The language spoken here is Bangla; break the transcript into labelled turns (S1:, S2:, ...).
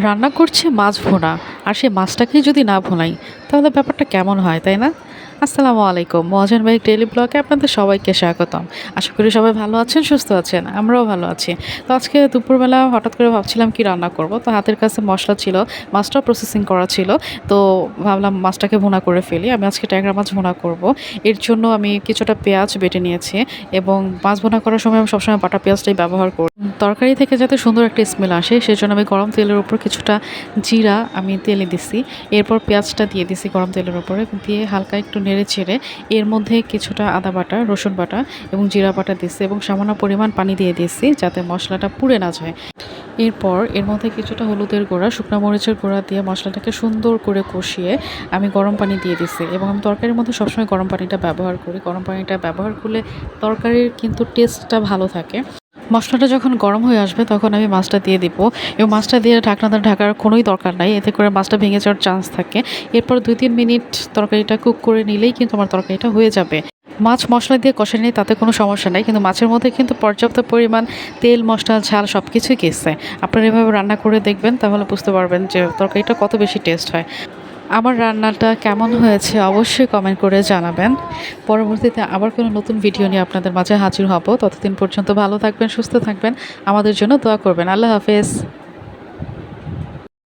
S1: রান্না করছি মাছ ভুনা, আর সেই মাছটাকেই যদি না ভুনাই তাহলে ব্যাপারটা কেমন হয়, তাই না? আসসালামু আলাইকুম, মহাজন ভাই ডেইলি ব্লগে আপনাদের সবাইকে স্বাগতম। আশা করি সবাই ভালো আছেন, সুস্থ আছেন, আমরাও ভালো আছি। তো আজকে দুপুরবেলা হঠাৎ করে ভাবছিলাম কি রান্না করব, তো হাতের কাছে মশলা ছিল, মাছটাও প্রসেসিং করা ছিল। তো ভাবলাম মাছটাকে ভুনা করে ফেলি। আমি আজকে ট্যাংরা মাছ ভুনা করব। এর জন্য আমি কিছুটা পেঁয়াজ বেটে নিয়েছি, এবং মাছ ভুনা করার সময় আমি সবসময় বাটা পেঁয়াজটাই ব্যবহার করি। তরকারি থেকে যাতে সুন্দর একটা স্মেল আসে সেজন্য আমি গরম তেলের উপর কিছুটা জিরা আমি তেলে দিছি। এরপর পেঁয়াজটা দিয়ে দিছি গরম তেলের উপরে, দিয়ে হালকা একটু নেড়ে চেড়ে এর মধ্যে কিছুটা আদা বাটা, রসুন বাটা এবং জিরা বাটা দিছি, এবং সামান্য পরিমাণ পানি দিয়ে দিছি যাতে মশলাটা পুড়ে না যায়। এরপর এর মধ্যে কিছুটা হলুদের গুঁড়া, শুকনো মরিচের গুঁড়া দিয়ে মশলাটাকে সুন্দর করে কষিয়ে আমি গরম পানি দিয়ে দিছি। এবং আমি তরকারির মধ্যে সবসময় গরম পানিটা ব্যবহার করি। গরম পানিটা ব্যবহার করলে তরকারির কিন্তু টেস্টটা ভালো থাকে। মশলাটা যখন গরম হয়ে আসবে তখন আমি মাছটা দিয়ে দিব, এবং মাছটা দিয়ে ঢাকনাটা ঢাকার কোনোই দরকার নাই, এতে করে মাছটা ভেঙে যাওয়ার চান্স থাকে। এরপর 2-3 মিনিট তরকারিটা কুক করে নিলেই কিন্তু আমার তরকারিটা হয়ে যাবে। মাছ মশলা দিয়ে কষে নিই তাতে কোনো সমস্যা নাই, কিন্তু মাছের মধ্যে কিন্তু পর্যাপ্ত পরিমাণ তেল, মশলা, ঝাল সব কিছুই গেছে। আপনারা এভাবে রান্না করে দেখবেন, তাহলে বুঝতে পারবেন যে তরকারিটা কত বেশি টেস্ট হয়। আমার রান্নাটা কেমন হয়েছে অবশ্যই কমেন্ট করে জানাবেন। পরবর্তীতে আবার কোনো নতুন ভিডিও নিয়ে আপনাদের মাঝে হাজির হব। ততদিন পর্যন্ত ভালো থাকবেন, সুস্থ থাকবেন, আমাদের জন্য দোয়া করবেন। আল্লাহ হাফেজ।